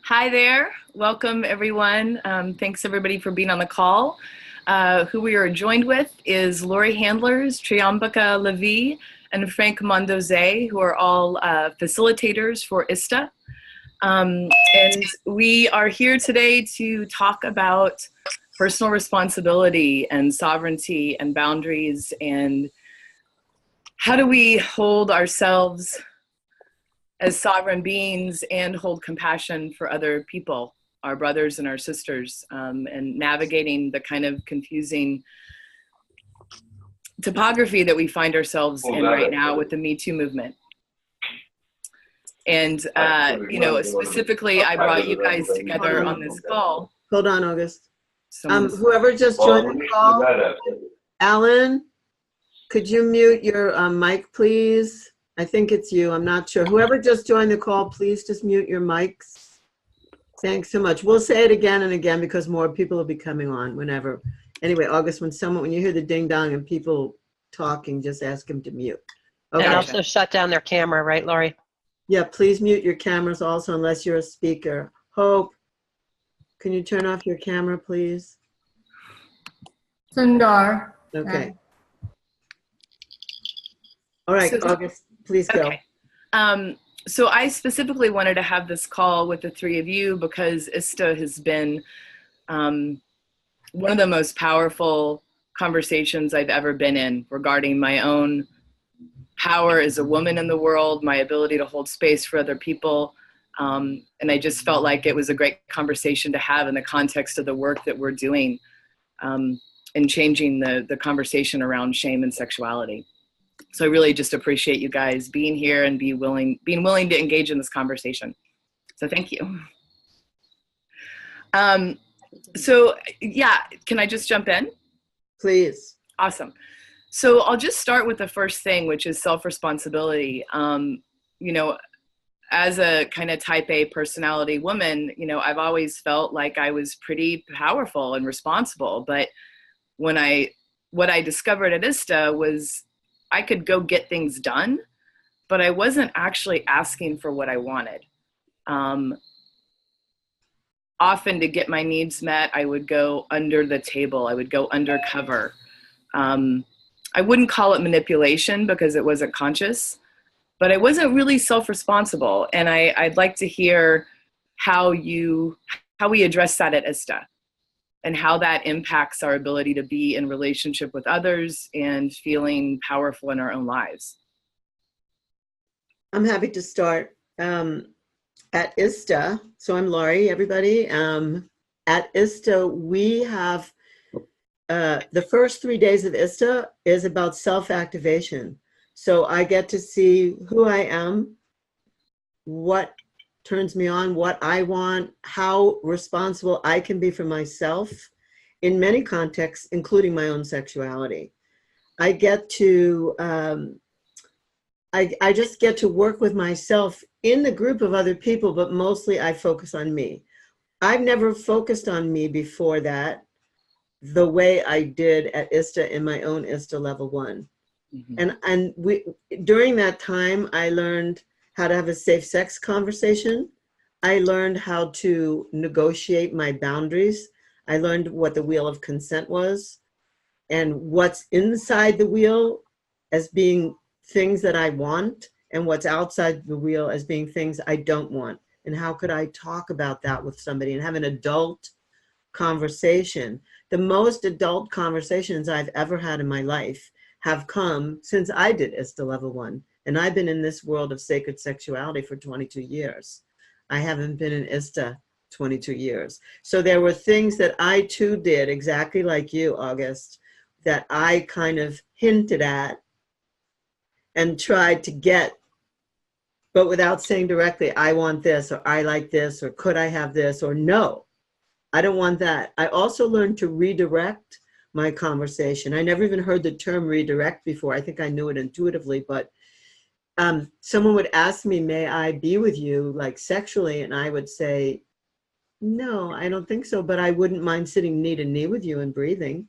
Hi there. Welcome, everyone. Thanks, everybody, for being on the call. Who we are joined with is Lori Handlers, Triambaka Levy, and Frank Mondoze, who are all facilitators for ISTA. And we are here today to talk about personal responsibility and sovereignty and boundaries, and how do we hold ourselves as sovereign beings and hold compassion for other people, our brothers and our sisters, and navigating the kind of confusing topography that we find ourselves in right now with the Me Too movement. And, you know, specifically, I brought you guys together on this call. Hold on, August. Whoever just joined the call, Alan, could you mute your mic, please? I think it's you. I'm not sure. Whoever just joined the call, please just mute your mics. Thanks so much. We'll say it again and again because more people will be coming on whenever. Anyway, August, when you hear the ding dong and people talking, just ask them to mute. Okay. And also shut down their camera, right, Lori? Yeah, please mute your cameras also unless you're a speaker. Hope, can you turn off your camera, please? Sundar. Okay. All right, so, August, please go. Okay. So I specifically wanted to have this call with the three of you because ISTA has been one of the most powerful conversations I've ever been in regarding my own power as a woman in the world, my ability to hold space for other people. And I just felt like it was a great conversation to have in the context of the work that we're doing in changing the conversation around shame and sexuality. So I really just appreciate you guys being here and being willing to engage in this conversation. So thank you. So yeah, can I just jump in? Please. Awesome. So I'll just start with the first thing, which is self-responsibility. You know, as a kind of type A personality woman, you know, I've always felt like I was pretty powerful and responsible. But what I discovered at ISTA was I could go get things done, but I wasn't actually asking for what I wanted. Often to get my needs met, I would go under the table. I would go undercover. I wouldn't call it manipulation because it wasn't conscious, but I wasn't really self-responsible. And I'd like to hear how we address that at ISTA and how that impacts our ability to be in relationship with others and feeling powerful in our own lives. I'm happy to start. At ISTA, so I'm Lori, everybody. At ISTA, we have the first 3 days of ISTA is about self-activation. So I get to see who I am, what turns me on, what I want, how responsible I can be for myself in many contexts, including my own sexuality. I get to, I just get to work with myself in the group of other people, but mostly I focus on me. I've never focused on me before that the way I did at ISTA in my own ISTA Level 1. Mm-hmm. And during that time, I learned how to have a safe sex conversation. I learned how to negotiate my boundaries. I learned what the wheel of consent was and what's inside the wheel as being things that I want and what's outside the wheel as being things I don't want. And how could I talk about that with somebody and have an adult conversation? The most adult conversations I've ever had in my life have come since I did ISTA Level 1. And I've been in this world of sacred sexuality for 22 years. I haven't been in ISTA 22 years. So there were things that I too did exactly like you, August, that I kind of hinted at and tried to get, but without saying directly, I want this, or I like this, or could I have this, or no, I don't want that. I also learned to redirect my conversation. I never even heard the term redirect before. I think I knew it intuitively, but someone would ask me, may I be with you like sexually? And I would say, no, I don't think so, but I wouldn't mind sitting knee to knee with you and breathing.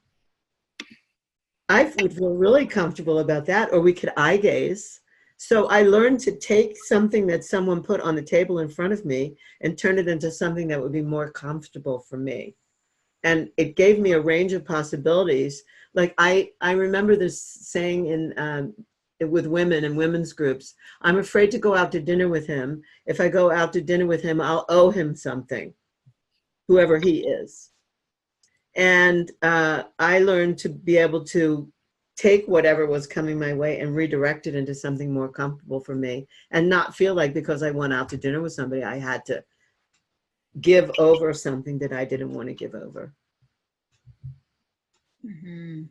I would feel really comfortable about that. Or we could eye gaze. So I learned to take something that someone put on the table in front of me and turn it into something that would be more comfortable for me. And it gave me a range of possibilities. Like I remember this saying in with women and women's groups, I'm afraid to go out to dinner with him. If I go out to dinner with him, I'll owe him something, whoever he is. And I learned to be able to take whatever was coming my way and redirect it into something more comfortable for me, and not feel like because I went out to dinner with somebody, I had to give over something that I didn't want to give over. Mm-hmm.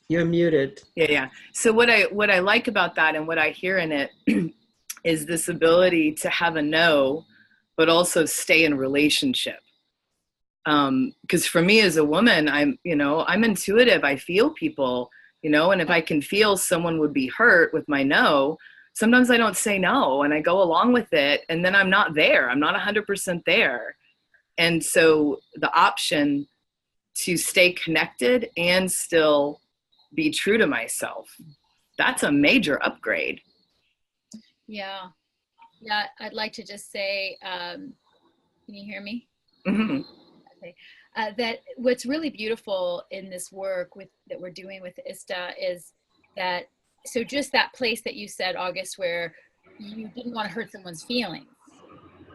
You're muted. Yeah. So what I like about that and what I hear in it is this ability to have a no, but also stay in relationship. Because for me as a woman, I'm intuitive. I feel people, and if I can feel someone would be hurt with my no, sometimes I don't say no and I go along with it, and then I'm not there. I'm not 100% there. And so the option to stay connected and still be true to myself, that's a major upgrade. Yeah. I'd like to just say, can you hear me? Mm-hmm. Okay. That what's really beautiful in this work that we're doing with ISTA is that, so just that place that you said, August, where you didn't want to hurt someone's feelings,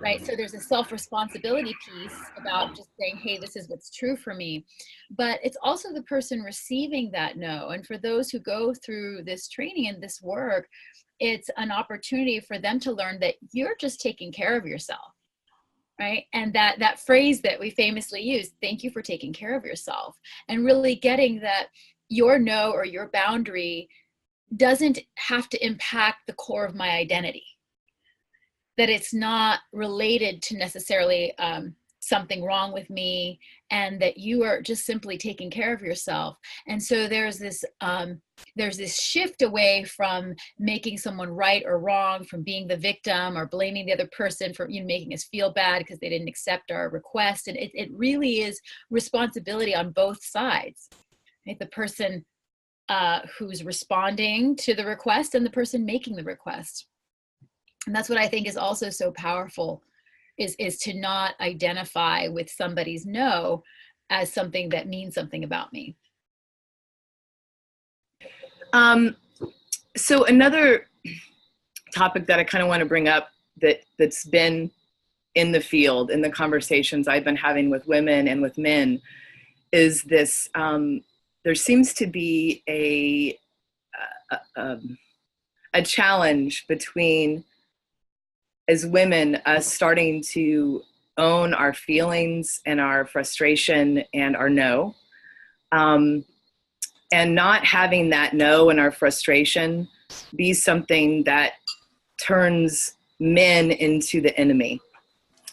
right? So there's a self-responsibility piece about just saying, hey, this is what's true for me. But it's also the person receiving that no. And for those who go through this training and this work, it's an opportunity for them to learn that you're just taking care of yourself. Right. And that phrase that we famously use, thank you for taking care of yourself, and really getting that your no or your boundary doesn't have to impact the core of my identity, that it's not related to necessarily something wrong with me, and that you are just simply taking care of yourself. And so there's this shift away from making someone right or wrong, from being the victim or blaming the other person for making us feel bad because they didn't accept our request. And it really is responsibility on both sides, right? The person who's responding to the request and the person making the request. And that's what I think is also so powerful, is to not identify with somebody's no as something that means something about me. So another topic that I kind of want to bring up that's been in the field, in the conversations I've been having with women and with men, is this, there seems to be a challenge between, as women, us starting to own our feelings and our frustration and our no, and not having that no and our frustration be something that turns men into the enemy.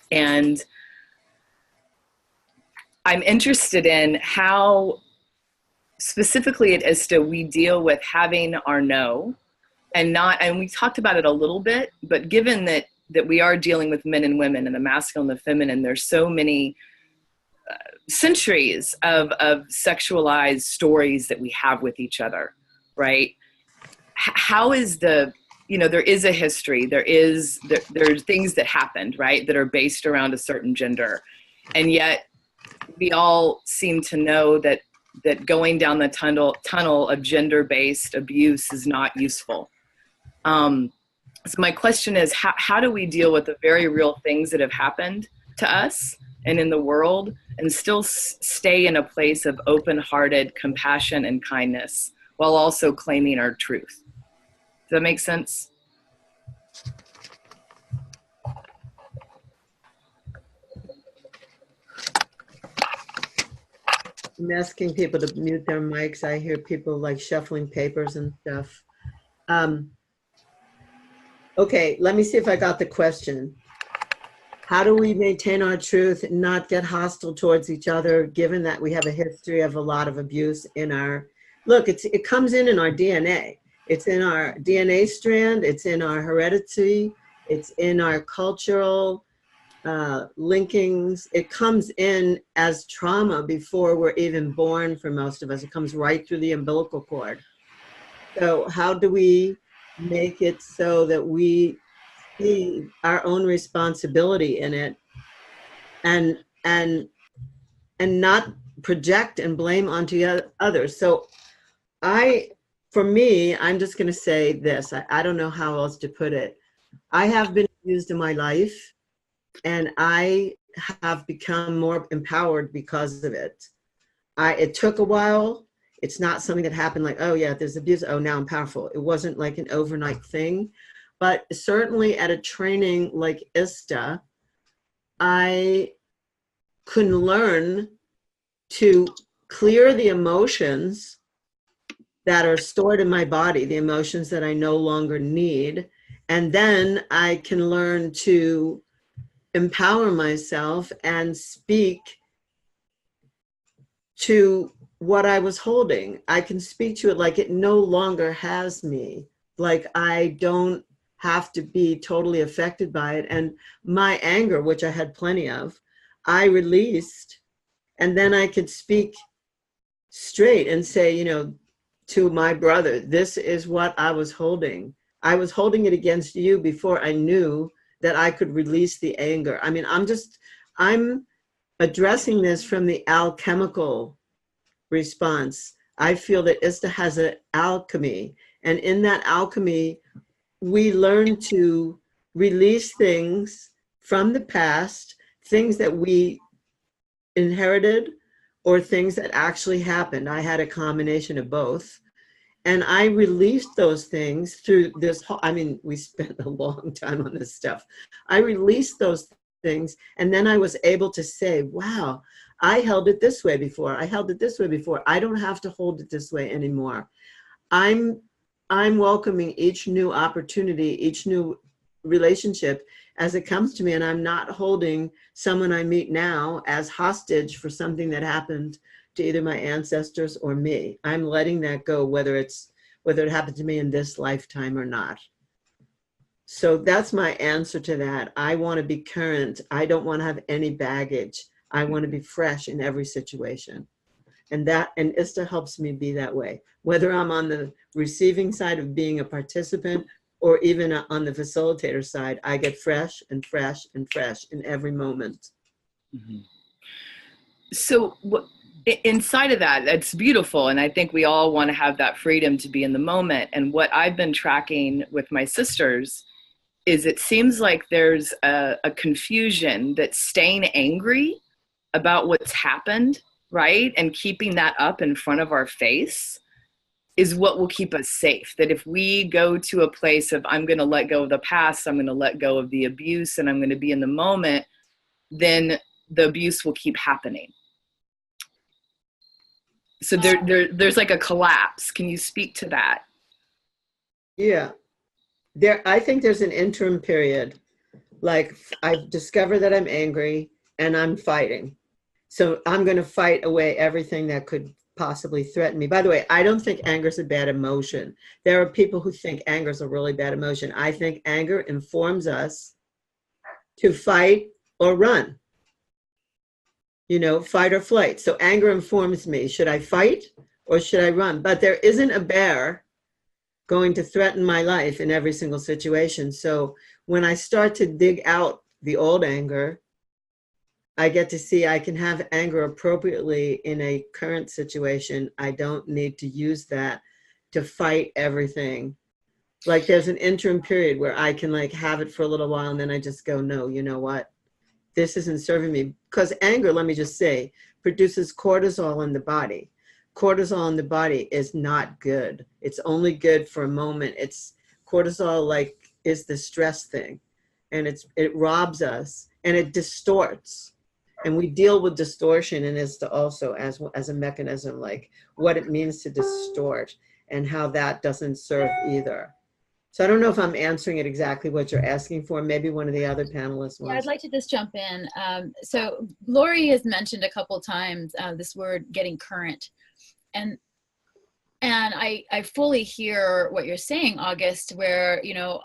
And I'm interested in how specifically at ISTA we deal with having our no, and we talked about it a little bit, but given that we are dealing with men and women and the masculine and the feminine, there's so many centuries of sexualized stories that we have with each other, right? How is there is a history, there's things that happened, right, that are based around a certain gender. And yet we all seem to know that going down the tunnel of gender-based abuse is not useful. So my question is, how do we deal with the very real things that have happened to us and in the world, and still stay in a place of open-hearted compassion and kindness while also claiming our truth? Does that make sense? I'm asking people to mute their mics. I hear people like shuffling papers and stuff. Okay, let me see if I got the question. How do we maintain our truth and not get hostile towards each other, given that we have a history of a lot of abuse in our, look, it comes in our DNA. It's in our DNA strand, it's in our heredity, it's in our cultural linkings. It comes in as trauma before we're even born for most of us. It comes right through the umbilical cord. So how do we make it so that we see our own responsibility in it, and and not project and blame onto others? So for me, I'm just going to say this. I don't know how else to put it. I have been abused in my life, and I have become more empowered because of it. It took a while. It's not something that happened like, oh yeah, there's abuse, oh now I'm powerful. It wasn't like an overnight thing. But certainly at a training like ISTA, I can learn to clear the emotions that are stored in my body, the emotions that I no longer need. And then I can learn to empower myself and speak to what I was holding. I can speak to it like it no longer has me, like I don't have to be totally affected by it. And my anger, which I had plenty of, I released, and then I could speak straight and say, you know, to my brother, this is what I was holding. I was holding it against you before I knew that I could release the anger. I mean, I'm addressing this from the alchemical response. I feel that ISTA has an alchemy, and in that alchemy, we learn to release things from the past, things that we inherited or things that actually happened. I had a combination of both. And I released those things through this whole, I mean, we spent a long time on this stuff. I released those things, and then I was able to say, wow, I held it this way before. I held it this way before. I don't have to hold it this way anymore. I'm welcoming each new opportunity, each new relationship as it comes to me, and I'm not holding someone I meet now as hostage for something that happened to either my ancestors or me. I'm letting that go, whether it happened to me in this lifetime or not. So that's my answer to that. I want to be current. I don't want to have any baggage. I want to be fresh in every situation. And ISTA helps me be that way, whether I'm on the receiving side of being a participant or even on the facilitator side. I get fresh and fresh and fresh in every moment. Mm-hmm. So inside of that, that's beautiful. And I think we all want to have that freedom to be in the moment. And what I've been tracking with my sisters is it seems like there's a confusion that staying angry about what's happened, right, and keeping that up in front of our face is what will keep us safe. That if we go to a place of, I'm going to let go of the past, I'm going to let go of the abuse, and I'm going to be in the moment, then the abuse will keep happening. So there's like a collapse. Can you speak to that? Yeah. I think there's an interim period. Like, I've discovered that I'm angry and I'm fighting. So I'm going to fight away everything that could possibly threaten me. By the way, I don't think anger is a bad emotion. There are people who think anger is a really bad emotion. I think anger informs us to fight or run. You know, fight or flight. So anger informs me. Should I fight or should I run? But there isn't a bear going to threaten my life in every single situation. So when I start to dig out the old anger, I get to see I can have anger appropriately in a current situation. I don't need to use that to fight everything. Like, there's an interim period where I can like have it for a little while, and then I just go, no, you know what? This isn't serving me. Because anger, let me just say, produces cortisol in the body. Cortisol in the body is not good. It's only good for a moment. It's cortisol, like, is the stress thing, and it robs us and it distorts. And we deal with distortion in ISTA also as a mechanism, like what it means to distort and how that doesn't serve either. So I don't know if I'm answering it exactly what you're asking for. Maybe one of the other panelists wants. Yeah, I'd like to just jump in. So Lori has mentioned a couple of times this word getting current. And I fully hear what you're saying, August, where, you know,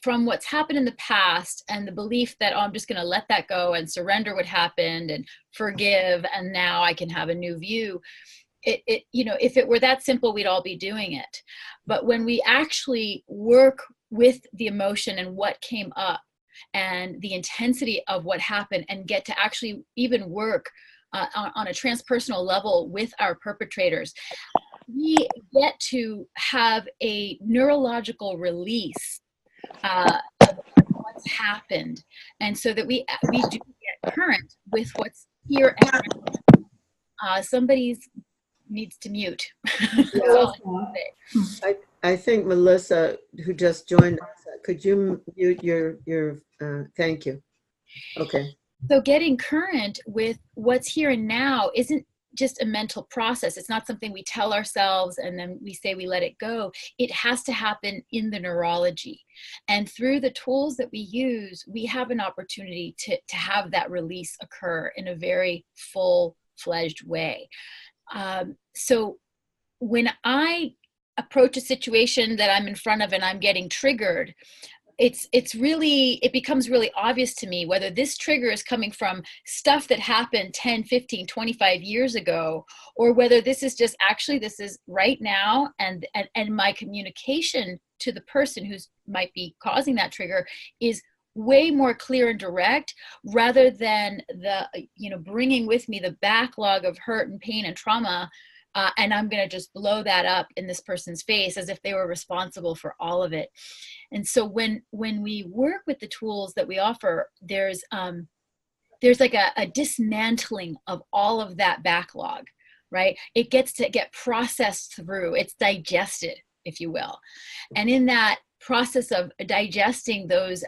from what's happened in the past and the belief that, oh, I'm just going to let that go and surrender what happened and forgive, and now I can have a new view. you know, if it were that simple, we'd all be doing it. But when we actually work with the emotion and what came up and the intensity of what happened, and get to actually even work on a transpersonal level with our perpetrators, we get to have a neurological release of what's happened, and so that we do get current with what's here. Somebody's needs to mute. I think Melissa, who just joined us, could you mute your thank you. Okay. So getting current with what's here and now isn't just a mental process. It's not something we tell ourselves and then we say we let it go. It has to happen in the neurology. And through the tools that we use, we have an opportunity to have that release occur in a very full-fledged way. So when I approach a situation that I'm in front of and I'm getting triggered, it becomes really obvious to me whether this trigger is coming from stuff that happened 10, 15, 25 years ago, or whether this is just actually, this is right now, and my communication to the person who's might be causing that trigger is way more clear and direct, rather than bringing with me the backlog of hurt and pain and trauma, and I'm going to just blow that up in this person's face as if they were responsible for all of it. And so when we work with the tools that we offer, there's like a dismantling of all of that backlog, right? It gets to get processed through, it's digested, if you will. And in that process of digesting those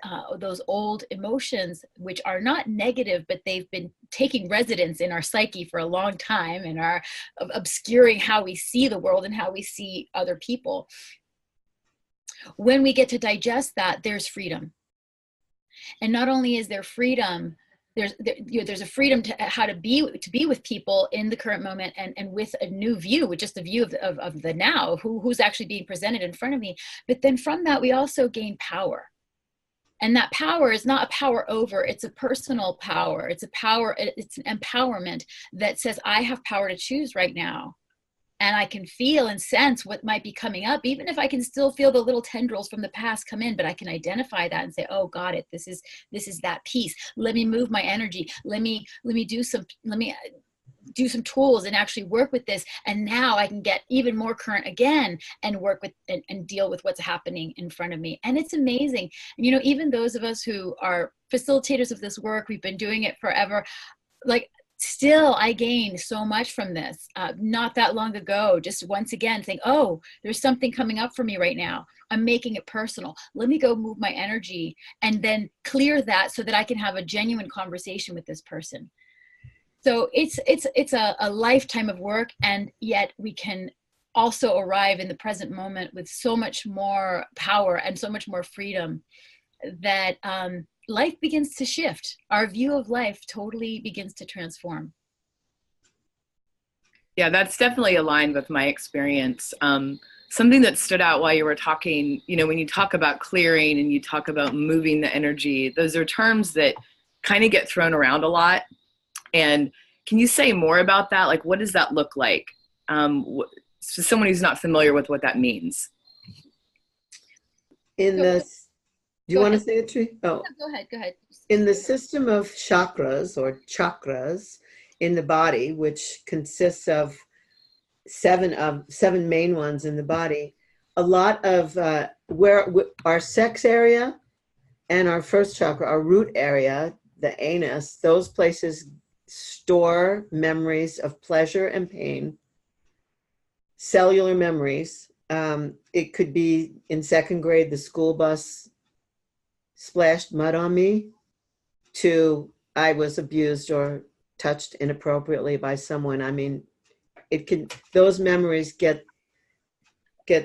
old emotions, which are not negative, but they've been taking residence in our psyche for a long time and are obscuring how we see the world and how we see other people. When we get to digest that, there's freedom. And not only is there freedom, there's a freedom to how to be with people in the current moment, and with a new view, with just the view of the now, who's actually being presented in front of me. But then from that, we also gain power. And that power is not a power over, it's a personal power. It's an empowerment that says, I have power to choose right now. And I can feel and sense what might be coming up, even if I can still feel the little tendrils from the past come in, but I can identify that and say, oh, got it. This is that piece. Let me move my energy. Let me do some tools and actually work with this. And now I can get even more current again and work with and deal with what's happening in front of me. And it's amazing. And, even those of us who are facilitators of this work, we've been doing it forever, still, I gained so much from this. Not that long ago, just once again think, oh, there's something coming up for me right now. I'm making it personal. Let me go move my energy and then clear that so that I can have a genuine conversation with this person. So it's a lifetime of work, and yet we can also arrive in the present moment with so much more power and so much more freedom that life begins to shift. Our view of life totally begins to transform. Yeah, that's definitely aligned with my experience. Something that stood out while you were talking, when you talk about clearing and you talk about moving the energy, those are terms that kind of get thrown around a lot. And can you say more about that? Like, what does that look like? So someone who's not familiar with what that means. Do you want to say it, Tree? Oh, no, go ahead. In the system of chakras in the body, which consists of seven main ones in the body, a lot of where our sex area and our first chakra, our root area, the anus, those places store memories of pleasure and pain, cellular memories. It could be in second grade, the school bus splashed mud on me, to I was abused or touched inappropriately by someone. I mean, those memories get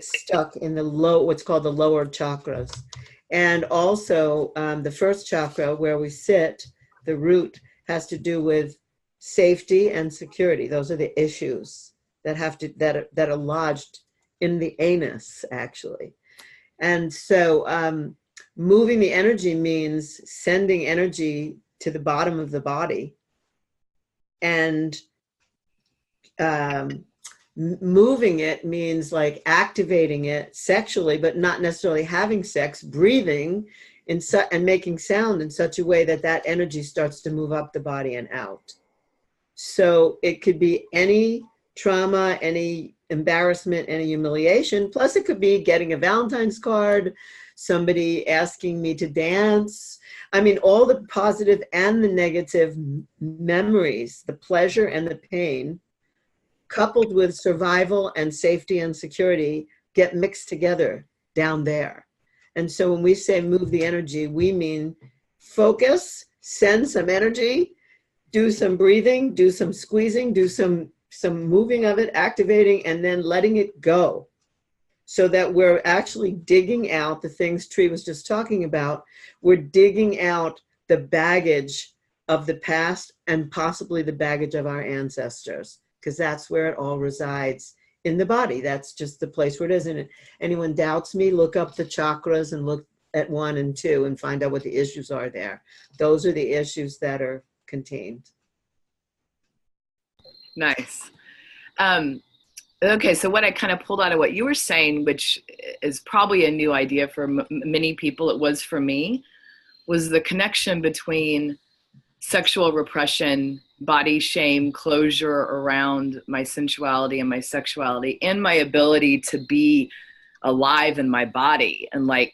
stuck in what's called the lower chakras. And also the first chakra, where we sit, the root, has to do with safety and security. Those are the issues that are lodged in the anus, actually. And so moving the energy means sending energy to the bottom of the body and Moving it means like activating it sexually, but not necessarily having sex, breathing and making sound in such a way that that energy starts to move up the body and out. So it could be any trauma, any embarrassment, any humiliation. Plus it could be getting a Valentine's card, somebody asking me to dance. I mean, all the positive and the negative memories, the pleasure and the pain, coupled with survival and safety and security, get mixed together down there. And so when we say move the energy, we mean focus, send some energy, do some breathing, do some squeezing, do some moving of it, activating, and then letting it go, so that we're actually digging out the things Tree was just talking about. We're digging out the baggage of the past and possibly the baggage of our ancestors, because that's where it all resides in the body. That's just the place where it is. And if anyone doubts me, look up the chakras and look at 1 and 2 and find out what the issues are there. Those are the issues that are contained. Nice. Okay, so what I kind of pulled out of what you were saying, which is probably a new idea for many people, it was for me, was the connection between sexual repression, body shame, closure around my sensuality and my sexuality, and my ability to be alive in my body and like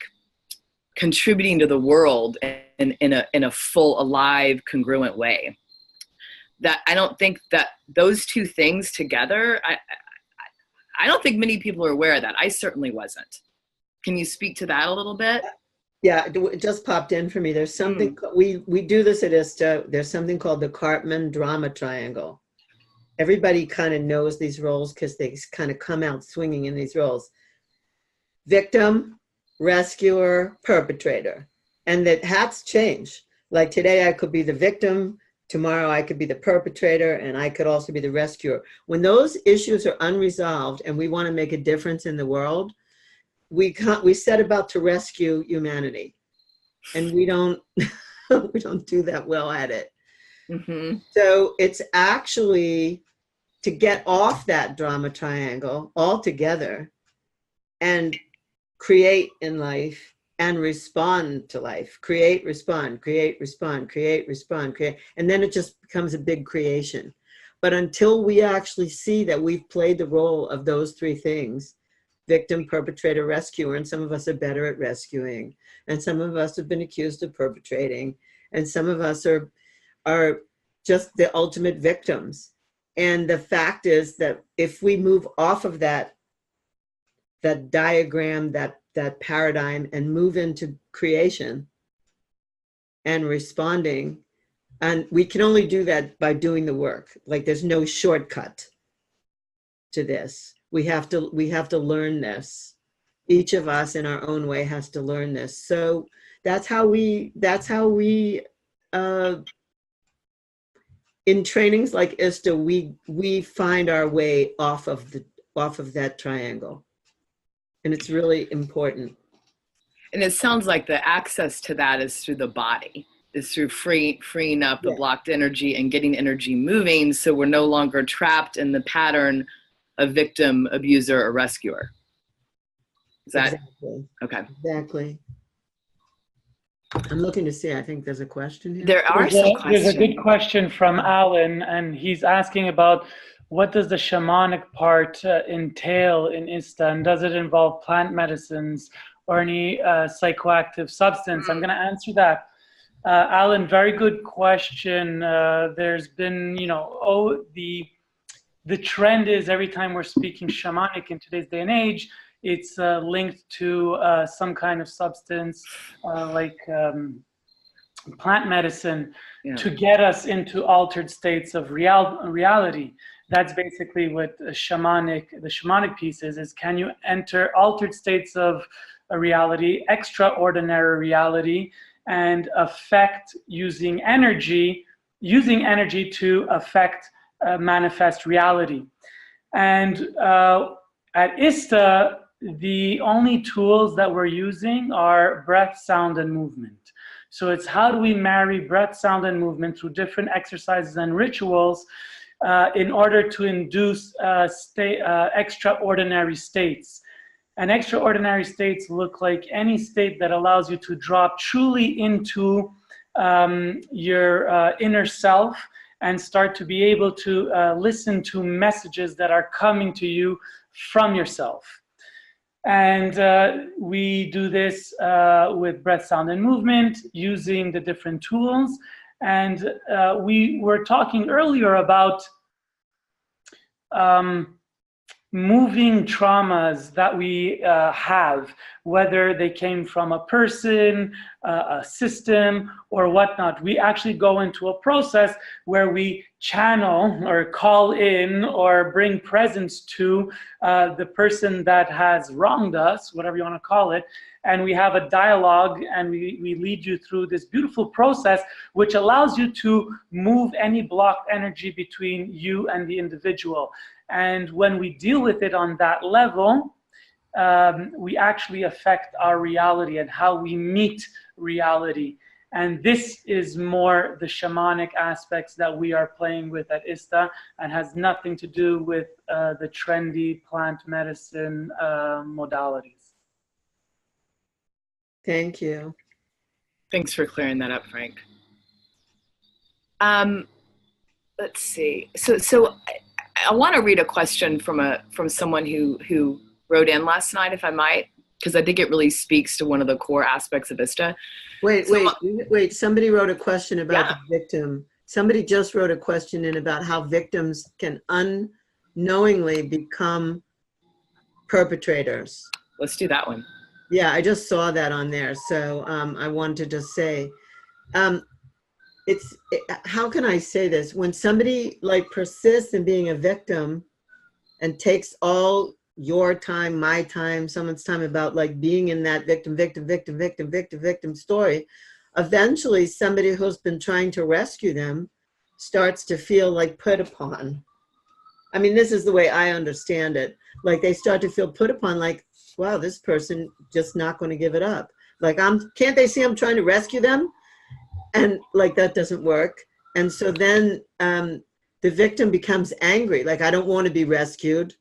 contributing to the world in a full, alive, congruent way. That I don't think that those two things together, I don't think many people are aware of that. I certainly wasn't. Can you speak to that a little bit? Yeah, it just popped in for me. There's something, we do this at ISTA. There's something called the Cartman Drama Triangle. Everybody kind of knows these roles because they kind of come out swinging in these roles. Victim, rescuer, perpetrator. And that hats change. Like today I could be the victim, tomorrow I could be the perpetrator, and I could also be the rescuer. When those issues are unresolved and we want to make a difference in the world, we set about to rescue humanity, and we don't we don't do that well at it. Mm-hmm. So it's actually to get off that drama triangle altogether and create in life and respond to life. Create, respond, create, respond, create, respond, create. And then it just becomes a big creation. But until we actually see that we've played the role of those three things, victim, perpetrator, rescuer, and some of us are better at rescuing, and some of us have been accused of perpetrating, and some of us are just the ultimate victims. And the fact is that if we move off of that diagram, that paradigm, and move into creation and responding, and we can only do that by doing the work. Like there's no shortcut to this. We have to learn this. Each of us in our own way has to learn this. So that's how we in trainings like ISTA, we find our way off of that triangle. And it's really important. And it sounds like the access to that is through the body, is through freeing up the blocked energy and getting energy moving, so we're no longer trapped in the pattern of victim, abuser, or rescuer. Is that exactly. Okay? Exactly. I'm looking to see. I think there's a question here. There are some questions. There's a good question from Alan, and he's asking about what does the shamanic part entail in ISTA, and does it involve plant medicines or any psychoactive substance? I'm going to answer that. Alan, very good question. There's been, the trend is every time we're speaking shamanic in today's day and age, it's linked to some kind of substance like plant medicine to get us into altered states of reality. That's basically what the shamanic piece is can you enter altered states of a reality, extraordinary reality, and affect using energy to affect manifest reality. And at ISTA, the only tools that we're using are breath, sound, and movement. So it's how do we marry breath, sound, and movement through different exercises and rituals in order to induce extraordinary states. And extraordinary states look like any state that allows you to drop truly into your inner self and start to be able to listen to messages that are coming to you from yourself. And we do this with breath, sound, and movement using the different tools. And we were talking earlier about moving traumas that we have, whether they came from a person, a system, or whatnot. We actually go into a process where we channel or call in or bring presence to the person that has wronged us, whatever you want to call it, and we have a dialogue, and we lead you through this beautiful process which allows you to move any blocked energy between you and the individual. And when we deal with it on that level, we actually affect our reality and how we meet reality. And this is more the shamanic aspects that we are playing with at ISTA, and has nothing to do with the trendy plant medicine modalities. Thank you. Thanks for clearing that up, Frank. Let's see. So I want to read a question from someone who wrote in last night, if I might, because I think it really speaks to one of the core aspects of ISTA. Wait. Somebody wrote a question about the victim. Somebody just wrote a question in about how victims can unknowingly become perpetrators. Let's do that one. Yeah, I just saw that on there. So I wanted to just say, how can I say this? When somebody like persists in being a victim and takes all your time, my time, someone's time about like being in that victim story, eventually somebody who's been trying to rescue them starts to feel like put upon. I mean, this is the way I understand it. Like they start to feel put upon, like, wow, this person just not going to give it up. Like, can't they see I'm trying to rescue them? And like, that doesn't work. And so then the victim becomes angry. Like, I don't want to be rescued.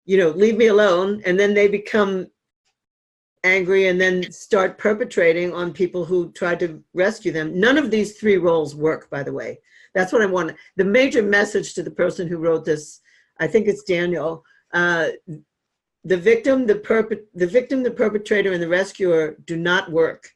You know, leave me alone. And then they become angry and then start perpetrating on people who tried to rescue them. None of these three roles work, by the way. That's what I want. The major message to the person who wrote this, I think it's Daniel, the victim, the perpetrator, and the rescuer do not work.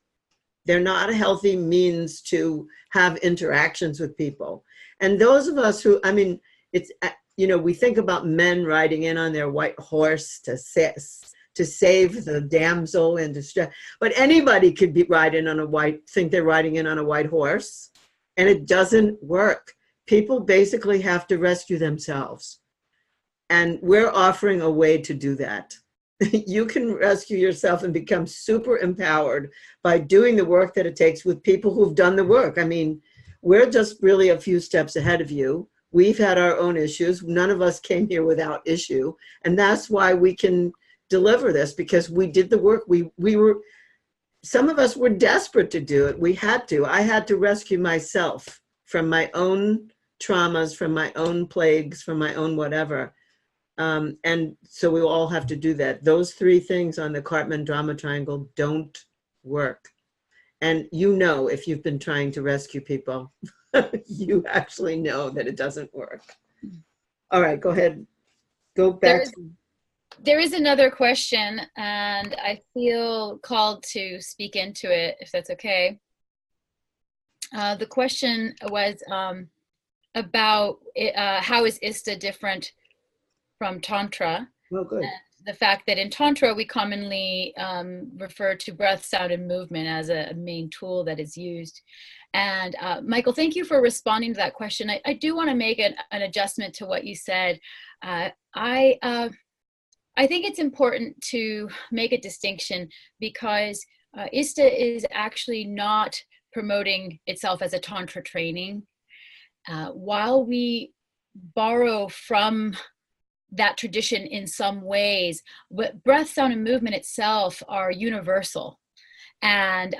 They're not a healthy means to have interactions with people. And those of us who, I mean, it's, you know, we think about men riding in on their white horse to save the damsel in distress. But anybody could be think they're riding in on a white horse, and it doesn't work. People basically have to rescue themselves. And we're offering a way to do that. You can rescue yourself and become super empowered by doing the work that it takes with people who've done the work. I mean, we're just really a few steps ahead of you. We've had our own issues. None of us came here without issue. And that's why we can deliver this, because we did the work. Some of us were desperate to do it. We had to. I had to rescue myself from my own traumas, from my own plagues, from my own whatever. And so we all have to do that. Those three things on the Cartman drama triangle don't work. And you know, if you've been trying to rescue people, you actually know that it doesn't work. All right, go ahead. Go back. There is another question, and I feel called to speak into it, if that's okay. The question was about how is ISTA different from Tantra? Oh, good. The fact that in Tantra, we commonly refer to breath, sound, and movement as a main tool that is used. And Michael, thank you for responding to that question. I do want to make an adjustment to what you said. I think it's important to make a distinction, because ISTA is actually not promoting itself as a Tantra training. While we borrow from that tradition in some ways, but breath, sound, and movement itself are universal. And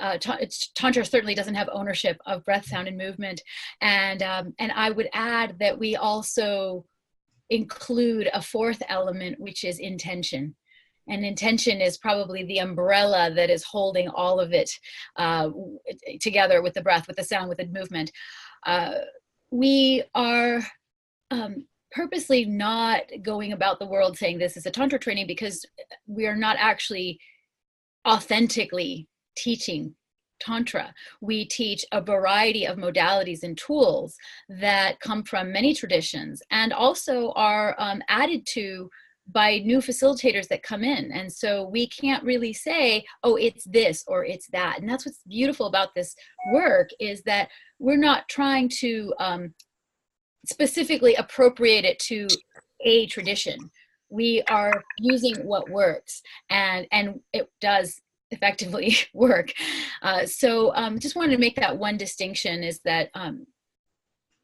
Tantra certainly doesn't have ownership of breath, sound, and movement. And I would add that we also include a fourth element, which is intention. And intention is probably the umbrella that is holding all of it together with the breath, with the sound, with the movement. We are purposely not going about the world saying this is a Tantra training, because we are not actually authentically teaching Tantra. We teach a variety of modalities and tools that come from many traditions and also are added to by new facilitators that come in. And so we can't really say, oh, it's this or it's that. And that's what's beautiful about this work, is that we're not trying to specifically appropriate it to a tradition. We are using what works, and it does effectively work. So just wanted to make that one distinction, is that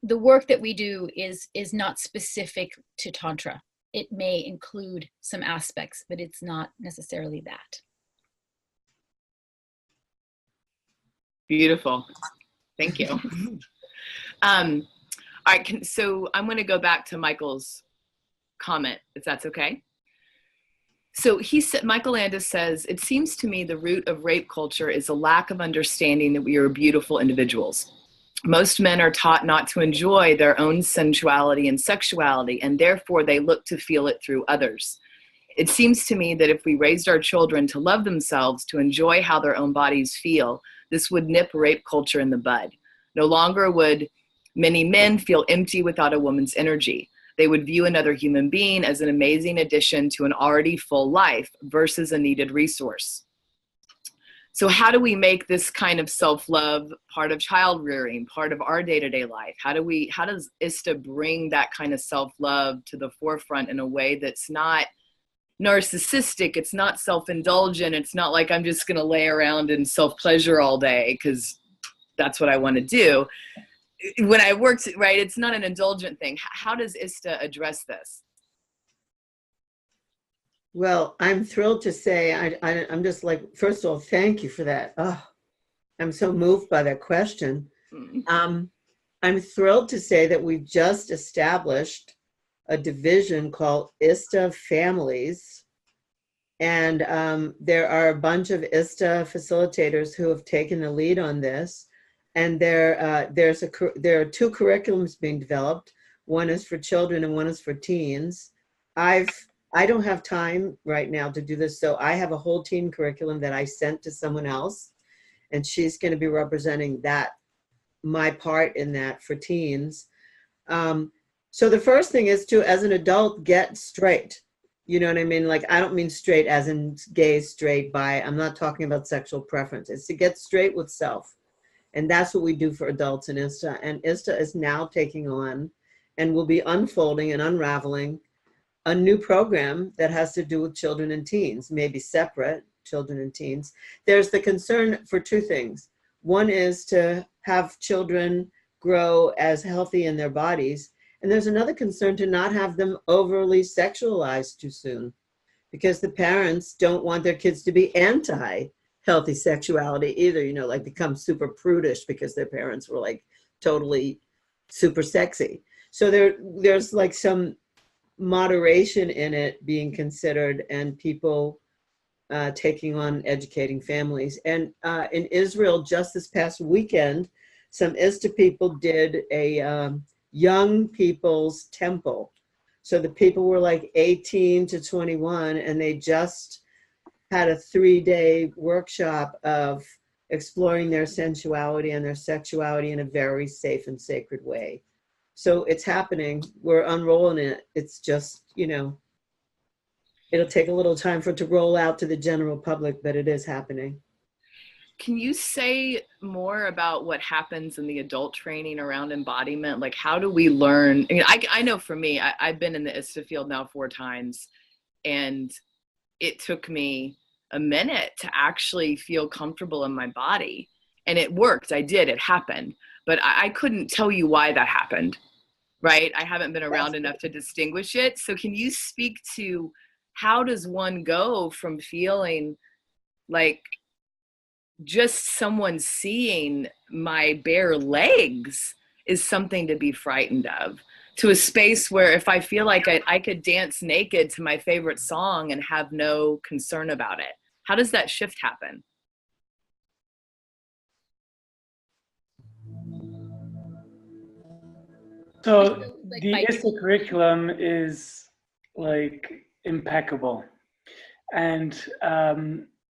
the work that we do is not specific to Tantra. It may include some aspects, but it's not necessarily that. Beautiful. Thank you. All right, so I'm going to go back to Michael's comment, if that's okay. So he said, Michael Landis says, it seems to me the root of rape culture is a lack of understanding that we are beautiful individuals. Most men are taught not to enjoy their own sensuality and sexuality, and therefore they look to feel it through others. It seems to me that if we raised our children to love themselves, to enjoy how their own bodies feel, this would nip rape culture in the bud. No longer would many men feel empty without a woman's energy. They would view another human being as an amazing addition to an already full life versus a needed resource. So how do we make this kind of self-love part of child rearing, part of our day-to-day life? How does ISTA bring that kind of self-love to the forefront in a way that's not narcissistic, it's not self-indulgent, it's not like I'm just gonna lay around and self-pleasure all day because that's what I want to do. When I worked, right, it's not an indulgent thing. How does ISTA address this? Well, I'm thrilled to say, I'm just like, first of all, thank you for that. Oh, I'm so moved by that question. I'm thrilled to say that we've just established a division called ISTA Families. And there are a bunch of ISTA facilitators who have taken the lead on this. And there are two curriculums being developed. One is for children and one is for teens. I don't have time right now to do this, so I have a whole teen curriculum that I sent to someone else, and she's going to be representing that, my part in that for teens. So the first thing is to, as an adult, get straight. You know what I mean? Like, I don't mean straight as in gay, straight, bi. I'm not talking about sexual preference. It's to get straight with self. And that's what we do for adults in ISTA. And ISTA is now taking on and will be unfolding and unraveling a new program that has to do with children and teens, maybe separate, children and teens. There's the concern for two things. One is to have children grow as healthy in their bodies. And there's another concern to not have them overly sexualized too soon, because the parents don't want their kids to be anti-healthy sexuality either, you know, like become super prudish because their parents were like totally super sexy. So there's like some moderation in it being considered, and people taking on educating families. And in Israel, just this past weekend, some ISTA people did a young people's temple. So the people were like 18 to 21, and they just had a 3-day workshop of exploring their sensuality and their sexuality in a very safe and sacred way. So it's happening. We're unrolling it. It's just, you know, it'll take a little time for it to roll out to the general public, but it is happening. Can you say more about what happens in the adult training around embodiment? Like, how do we learn? I mean, I know for me, I've been in the ISTA field now 4 times, and it took me a minute to actually feel comfortable in my body. And it worked. I did. It happened. But I couldn't tell you why that happened, right? I haven't been around enough to distinguish it. So can you speak to how does one go from feeling like just someone seeing my bare legs is something to be frightened of, to a space where if I feel like I could dance naked to my favorite song and have no concern about it. How does that shift happen? So the ISTA curriculum is like impeccable. And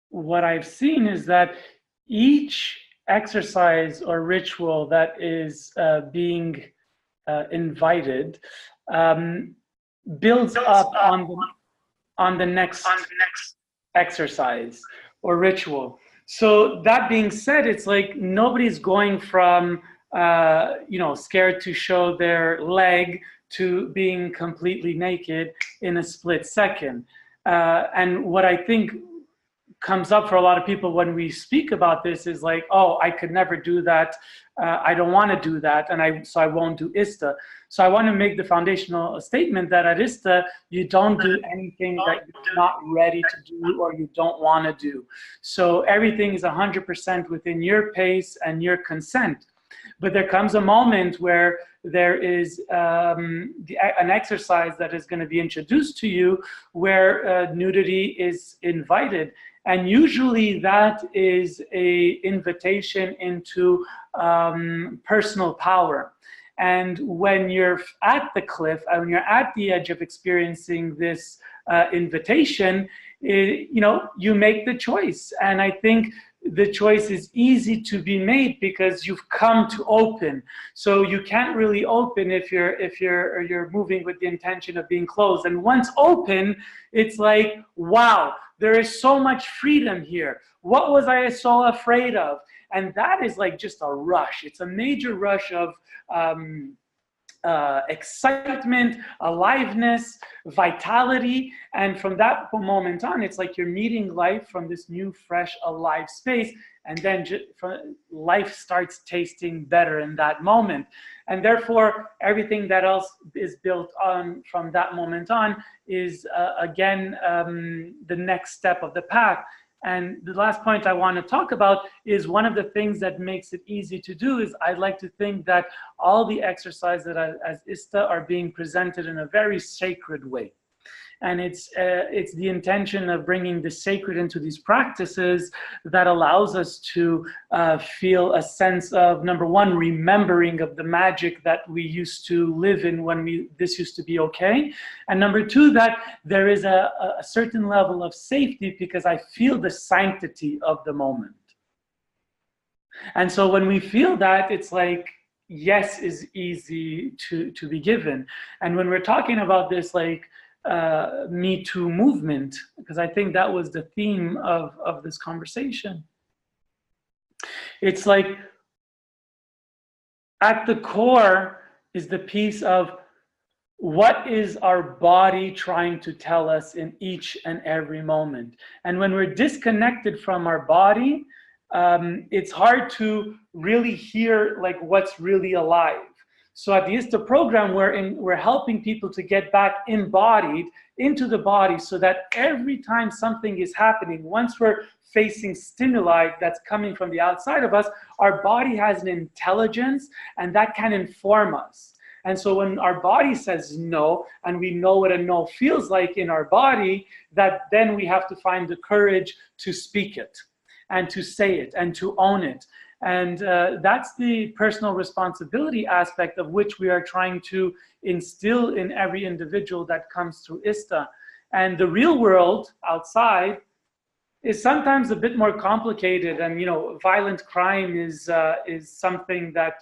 what I've seen is that each exercise or ritual that is being invited builds up on the next exercise or ritual. So that being said, it's like nobody's going from scared to show their leg to being completely naked in a split second. And what I think comes up for a lot of people when we speak about this is like, oh, I could never do that. I don't want to do that, and so I won't do ISTA. So I want to make the foundational statement that at ISTA, you don't do anything that you're not ready to do or you don't want to do. So everything is 100% within your pace and your consent. But there comes a moment where there is an exercise that is going to be introduced to you where nudity is invited. And usually that is an invitation into personal power. And when you're at the cliff, when you're at the edge of experiencing this invitation, you make the choice. And I think the choice is easy to be made because you've come to open. So you can't really open if you're moving with the intention of being closed. And once open, it's like, wow, there is so much freedom here. What was I so afraid of? And that is like just a rush. It's a major rush of excitement, aliveness, vitality. And from that moment on, it's like you're meeting life from this new, fresh, alive space. And then life starts tasting better in that moment. And therefore, everything that else is built on from that moment on is, again, the next step of the path. And the last point I want to talk about is one of the things that makes it easy to do is I like to think that all the exercises that as ISTA are being presented in a very sacred way. And it's the intention of bringing the sacred into these practices that allows us to feel a sense of, number one, remembering of the magic that we used to live in when this used to be okay. And number two, that there is a certain level of safety because I feel the sanctity of the moment. And so when we feel that, it's like, yes is easy to be given. And when we're talking about this, like, Me Too movement, because I think that was the theme of this conversation. It's like at the core is the piece of what is our body trying to tell us in each and every moment. And when we're disconnected from our body, it's hard to really hear like what's really alive. So at the ISTA program, we're helping people to get back embodied into the body so that every time something is happening, once we're facing stimuli that's coming from the outside of us, our body has an intelligence and that can inform us. And so when our body says no, and we know what a no feels like in our body, that then we have to find the courage to speak it and to say it and to own it. And that's the personal responsibility aspect of which we are trying to instill in every individual that comes through ISTA. And the real world outside is sometimes a bit more complicated. And, violent crime is something that,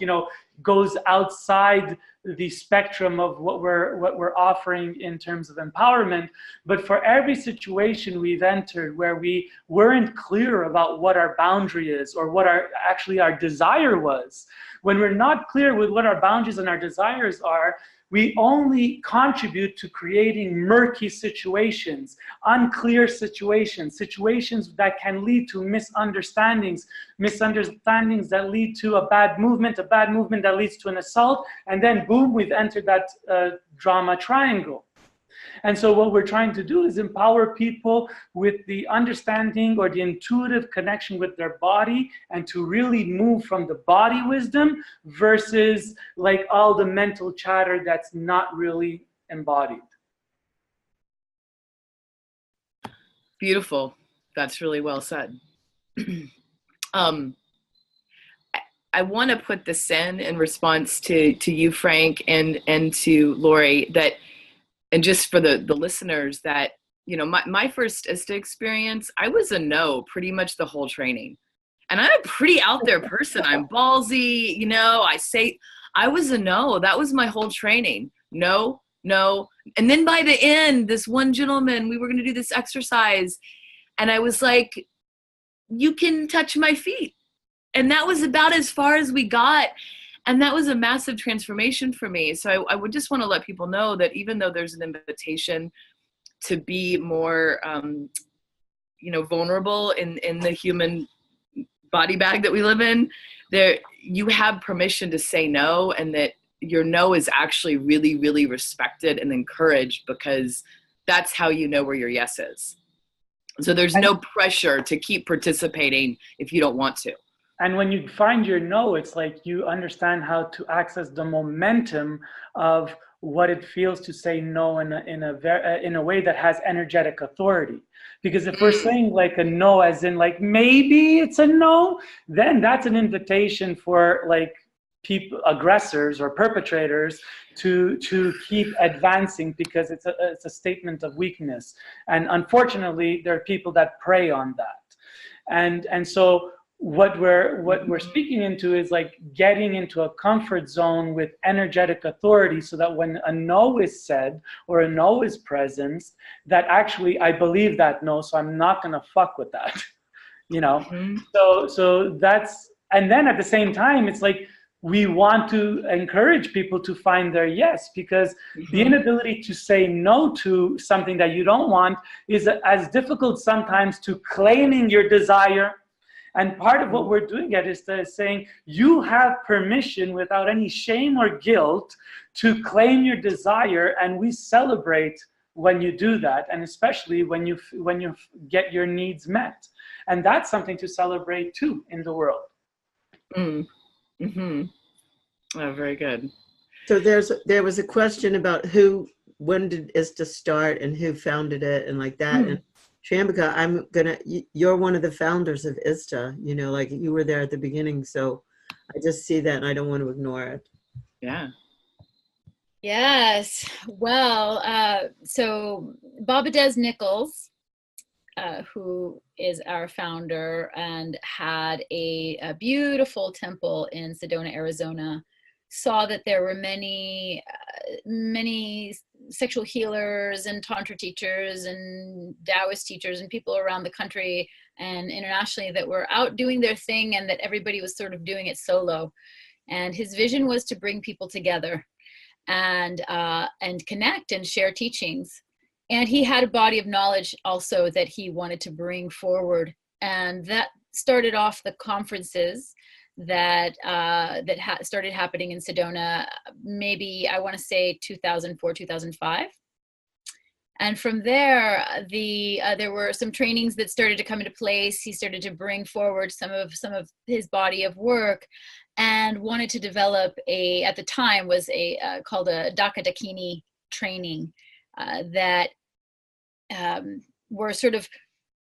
goes outside the spectrum of what we're offering in terms of empowerment. But for every situation we've entered where we weren't clear about what our boundary is or what our desire was, when we're not clear with what our boundaries and our desires are, we only contribute to creating murky situations, unclear situations, situations that can lead to misunderstandings that lead to a bad movement that leads to an assault, and then boom, we've entered that drama triangle. And so what we're trying to do is empower people with the understanding or the intuitive connection with their body, and to really move from the body wisdom versus like all the mental chatter that's not really embodied. Beautiful. That's really well said. I want to put this in response to you, Frank, and to Lori, that, and just for the listeners, that, you know, my first ISTA experience, I was a no pretty much the whole training. And I'm a pretty out there person. I'm ballsy, you know, I was a no. That was my whole training. No, no. And then by the end, this one gentleman, we were going to do this exercise, and I was like, you can touch my feet. And that was about as far as we got. And that was a massive transformation for me. So I would just want to let people know that even though there's an invitation to be more, you know, vulnerable in the human body bag that we live in, there you have permission to say no, and that your no is actually really, really respected and encouraged, because that's how you know where your yes is. So there's no pressure to keep participating if you don't want to. And when you find your no, it's like you understand how to access the momentum of what it feels to say no in a way that has energetic authority. Because if we're saying like a no as in like maybe it's a no, then that's an invitation for like people, aggressors or perpetrators, to keep advancing, because it's a statement of weakness. And unfortunately, there are people that prey on that. And so what we're speaking into is like getting into a comfort zone with energetic authority, so that when a no is said or a no is present, that actually I believe that no, so I'm not gonna fuck with that, you know. So that's, and then at the same time, it's like we want to encourage people to find their yes, because the inability to say no to something that you don't want is as difficult sometimes to claiming your desire. And part of what we're doing at ISTA is saying you have permission without any shame or guilt to claim your desire, and we celebrate when you do that, and especially when you get your needs met. And that's something to celebrate too in the world. Oh, very good. So there was a question about when did ISTA start and who founded it and like that. And Triambaka, you're one of the founders of ISTA, you know, like you were there at the beginning. So I just see that and I don't want to ignore it. Yeah. Yes. Well, so Babadez Nichols, who is our founder and had a beautiful temple in Sedona, Arizona, saw that there were many sexual healers and tantra teachers and Taoist teachers and people around the country and internationally that were out doing their thing, and that everybody was sort of doing it solo. And his vision was to bring people together and connect and share teachings. And he had a body of knowledge also that he wanted to bring forward, and that started off the conferences that started happening in Sedona, maybe I want to say 2004, 2005. And from there, there were some trainings that started to come into place. He started to bring forward some of his body of work, and wanted to develop at the time was called a Dhaka Dakini training that were sort of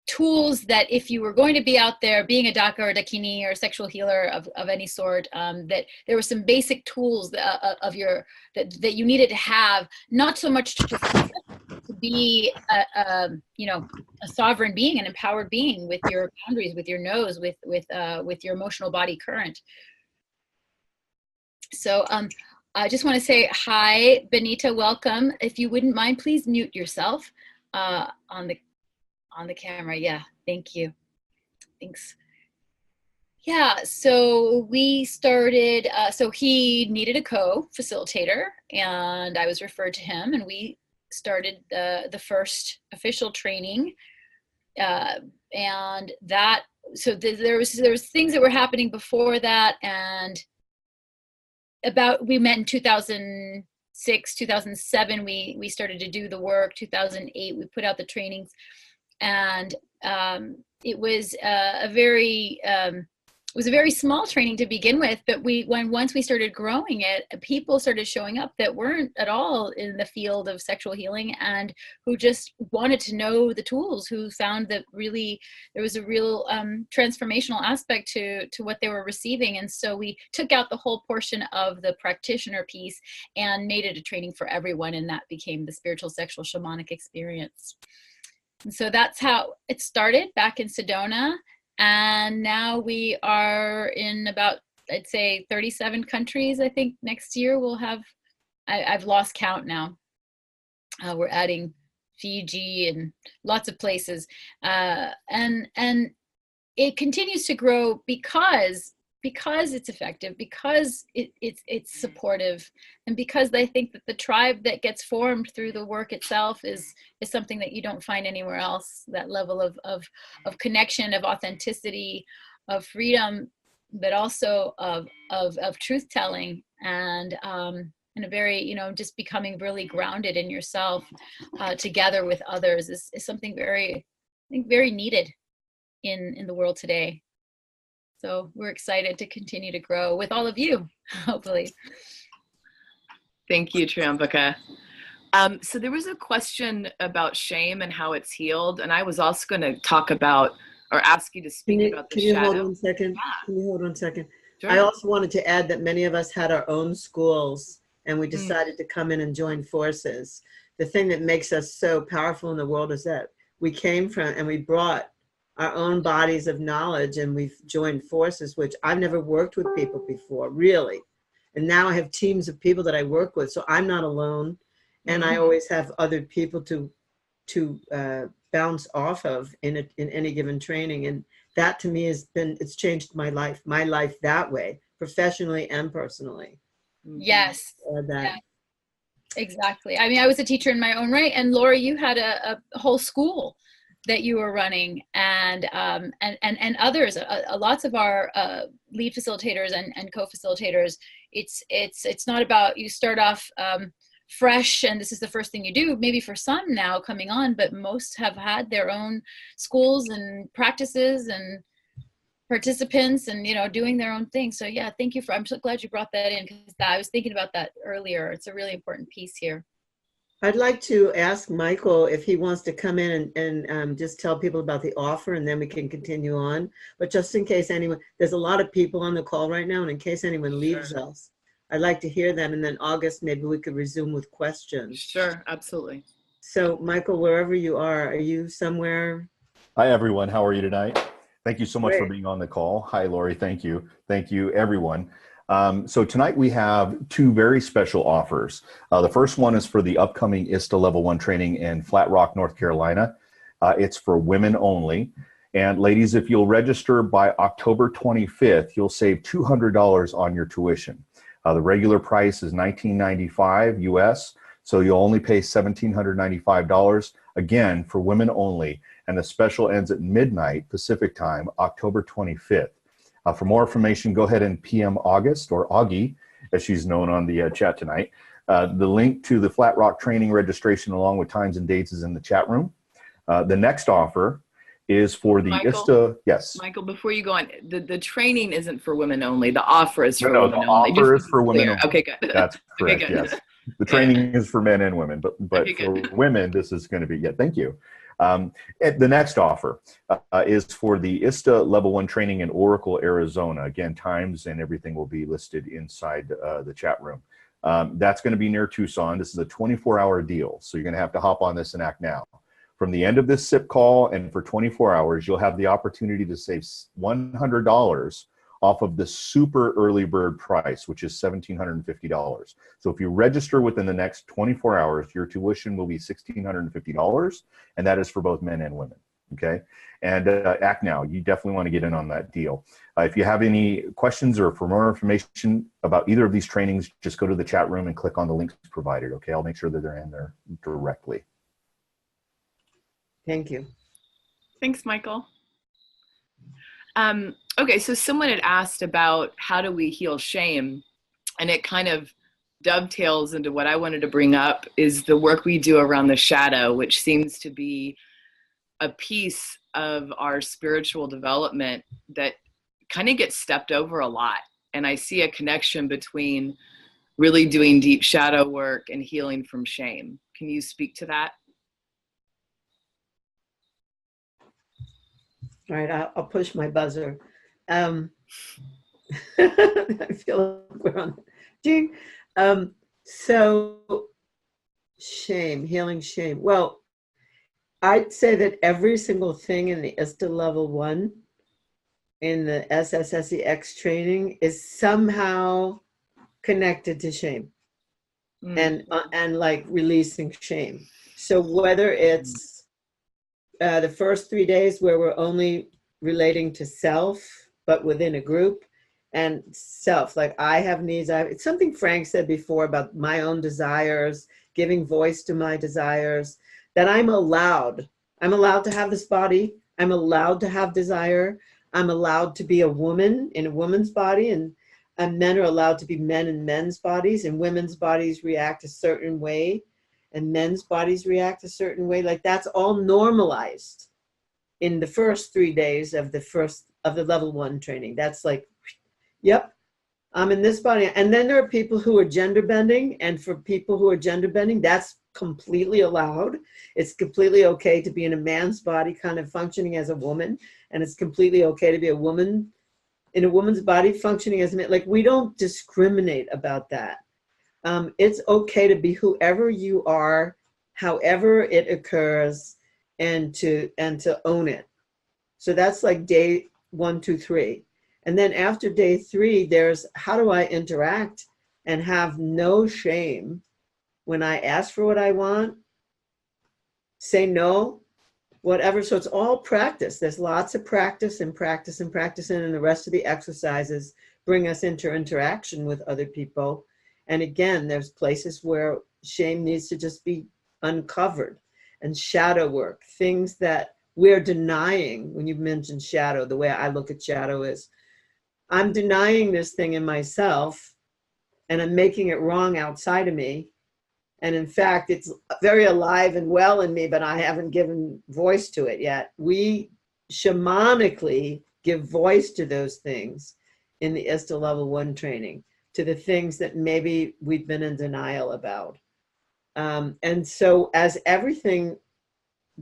tools that if you were going to be out there being a Dhaka or Dakini or a sexual healer of any sort, that there were some basic tools that you needed to have, not so much to be a sovereign being, an empowered being with your boundaries, with your nose, with your emotional body current. So I just want to say hi, Benita, welcome. If you wouldn't mind, please mute yourself on the camera. Yeah, thank you. Thanks. Yeah, so we started, so he needed a co-facilitator, and I was referred to him, and we started the first official training. And that, so there was things that were happening before that, and we met in 2006, 2007, we started to do the work. 2008, we put out the trainings, and it was a very small training to begin with, but once we started growing it, people started showing up that weren't at all in the field of sexual healing and who just wanted to know the tools, who found that really there was a real transformational aspect to what they were receiving. And so we took out the whole portion of the practitioner piece and made it a training for everyone, and that became the Spiritual Sexual Shamanic Experience. And so that's how it started back in Sedona. And now we are in about, I'd say, 37 countries. I think next year we'll have, I've lost count now. We're adding Fiji and lots of places. And it continues to grow because it's effective, because it's supportive, and because I think that the tribe that gets formed through the work itself is something that you don't find anywhere else. That level of connection, of authenticity, of freedom, but also of truth telling, and a very, just becoming really grounded in yourself together with others is something very, I think, very needed in the world today. So we're excited to continue to grow with all of you, hopefully. Thank you, Triambaka. So there was a question about shame and how it's healed. And I was also going to talk about, or ask you to speak about the shadow. Can you hold 1 second? Yeah. Can you hold 1 second? Sure. I also wanted to add that many of us had our own schools, and we decided to come in and join forces. The thing that makes us so powerful in the world is that we came from and we brought our own bodies of knowledge, and we've joined forces, which I've never worked with people before, really. And now I have teams of people that I work with, so I'm not alone. And I always have other people to bounce off of in any given training. And that to me it's changed my life that way, professionally and personally. Yes. Yeah. Exactly. I mean, I was a teacher in my own right, and Laura, you had a whole school that you were running, and others, lots of our lead facilitators and co-facilitators. It's not about you start off fresh and this is the first thing you do, maybe for some now coming on, but most have had their own schools and practices and participants and doing their own thing. So yeah, thank you I'm so glad you brought that in, because I was thinking about that earlier. It's a really important piece here. I'd like to ask Michael if he wants to come in and just tell people about the offer, and then we can continue on. But just in case anyone, there's a lot of people on the call right now, and in case anyone leaves us, I'd like to hear them. And then August, maybe we could resume with questions. Sure, absolutely. So Michael, wherever you are you somewhere? Hi, everyone. How are you tonight? Thank you so much for being on the call. Hi, Lori. Thank you. Thank you, everyone. So tonight we have two very special offers. The first one is for the upcoming ISTA Level 1 training in Flatrock, North Carolina. It's for women only. And ladies, if you'll register by October 25th, you'll save $200 on your tuition. The regular price is $19.95 US, so you'll only pay $1,795, again, for women only. And the special ends at midnight Pacific time, October 25th. For more information, go ahead and PM August, or Augie, as she's known on the chat tonight. The link to the Flatrock training registration along with times and dates is in the chat room. The next offer is for the ISTA. Yes. Michael, before you go on, the training isn't for women only. The offer is for women only. The offer is for women only. Okay, good. That's correct, okay, yes. The training is for men and women, but for women, this is going to be, thank you. The next offer is for the ISTA Level 1 training in Oracle, Arizona. Again, times and everything will be listed inside the chat room. That's going to be near Tucson. This is a 24-hour deal, so you're going to have to hop on this and act now. From the end of this SIP call and for 24 hours, you'll have the opportunity to save $100 off of the super early bird price, which is $1,750. So if you register within the next 24 hours, your tuition will be $1,650, and that is for both men and women, okay? And act now. You definitely want to get in on that deal. If you have any questions or for more information about either of these trainings, just go to the chat room and click on the links provided, okay? I'll make sure that they're in there directly. Thank you. Thanks, Michael. Okay, so someone had asked about how do we heal shame, and it kind of dovetails into what I wanted to bring up is the work we do around the shadow, which seems to be a piece of our spiritual development that kind of gets stepped over a lot. And I see a connection between really doing deep shadow work and healing from shame. Can you speak to that? All right, I'll push my buzzer. I feel like we're on ding. So shame, healing shame. Well, I'd say that every single thing in the ISTA Level 1 in the SSSEx training is somehow connected to shame and like releasing shame. So whether it's the first 3 days where we're only relating to self, but within a group, and self, like I have needs. It's something Frank said before about my own desires, giving voice to my desires, that I'm allowed to have this body. I'm allowed to have desire. I'm allowed to be a woman in a woman's body, and men are allowed to be men in men's bodies, and women's bodies react a certain way, and men's bodies react a certain way. Like that's all normalized in the first 3 days of the Level 1 training. That's like, yep, I'm in this body. And then there are people who are gender bending, and for people who are gender bending, that's completely allowed. It's completely okay to be in a man's body kind of functioning as a woman, and it's completely okay to be a woman in a woman's body functioning as a man. Like we don't discriminate about that. It's okay to be whoever you are, however it occurs, and to own it. So that's like day 1, 2, 3. And then after day 3, there's how do I interact and have no shame when I ask for what I want, say no, whatever. So it's all practice. There's lots of practice and practice and practice, and the rest of the exercises bring us into interaction with other people. And again, there's places where shame needs to just be uncovered, and shadow work, things that we're denying. When you mentioned shadow, the way I look at shadow is I'm denying this thing in myself, and I'm making it wrong outside of me. And in fact, it's very alive and well in me, but I haven't given voice to it yet. We shamanically give voice to those things in the ISTA Level 1 training, to the things that maybe we've been in denial about. And so as everything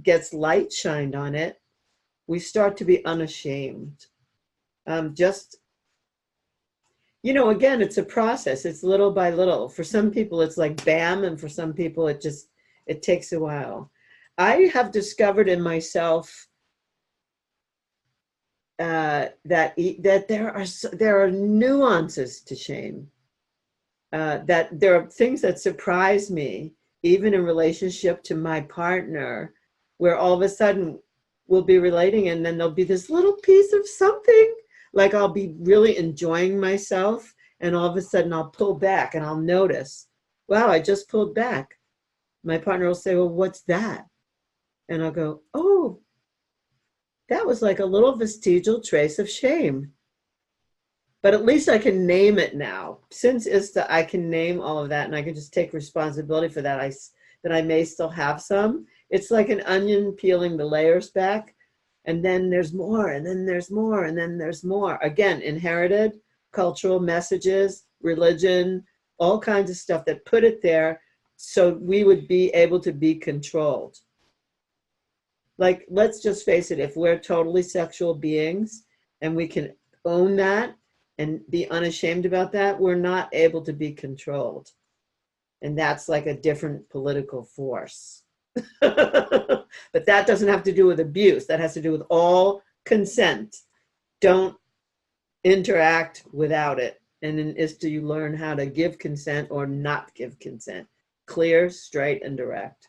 gets light shined on it, we start to be unashamed. You know, again, it's a process. It's little by little. For some people, it's like bam, and for some people, it takes a while. I have discovered in myself that there are nuances to shame. That there are things that surprise me, even in relationship to my partner, where all of a sudden we'll be relating, and then there'll be this little piece of something. Like I'll be really enjoying myself, and all of a sudden I'll pull back, and I'll notice, wow, I just pulled back. My partner will say, well, what's that? And I'll go, oh, that was like a little vestigial trace of shame. But at least I can name it now. Since ISTA, I can name all of that, and I can just take responsibility for that. That I may still have some. It's like an onion peeling the layers back. And then there's more, and then there's more, and then there's more. Again, inherited, cultural messages, religion, all kinds of stuff that put it there so we would be able to be controlled. Like, let's just face it, if we're totally sexual beings and we can own that and be unashamed about that, we're not able to be controlled. And that's like a different political force. But that doesn't have to do with abuse. That has to do with all consent. Don't interact without it. And in ISTA, you learn how to give consent or not give consent. Clear, straight, and direct.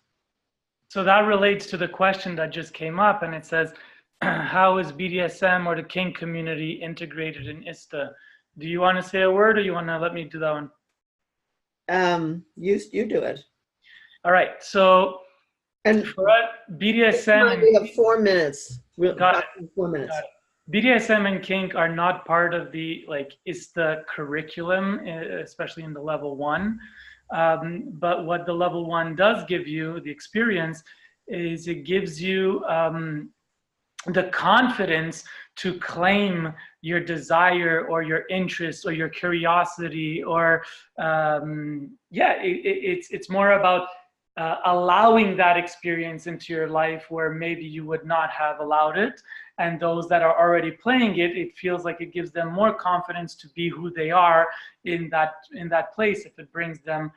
So that relates to the question that just came up, and it says, how is BDSM or the kink community integrated in ISTA? Do you want to say a word, or you want to let me do that one? You do it. All right. So, and for BDSM, we have 4 minutes. Got it. 4 minutes. Got it. BDSM and kink are not part of the ISTA curriculum, especially in the level 1. But what the level 1 does give you, the experience, is it gives you the confidence to claim your desire or your interest or your curiosity, or it's more about allowing that experience into your life where maybe you would not have allowed it. And those that are already playing it, it feels like it gives them more confidence to be who they are in that place, if it brings them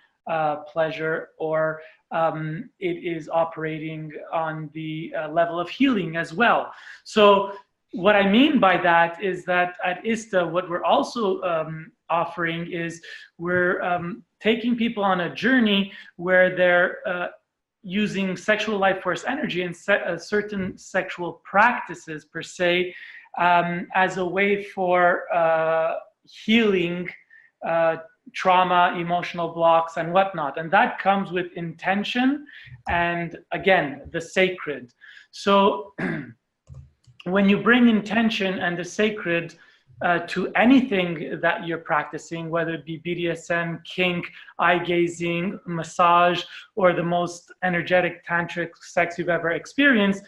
pleasure, or it is operating on the level of healing as well. So what I mean by that is that at ISTA, what we're also offering is we're taking people on a journey where they're using sexual life force energy and certain sexual practices per se as a way for healing trauma, emotional blocks, and whatnot. And that comes with intention and, again, the sacred. So when you bring intention and the sacred to anything that you're practicing, whether it be BDSM, kink, eye gazing, massage, or the most energetic tantric sex you've ever experienced,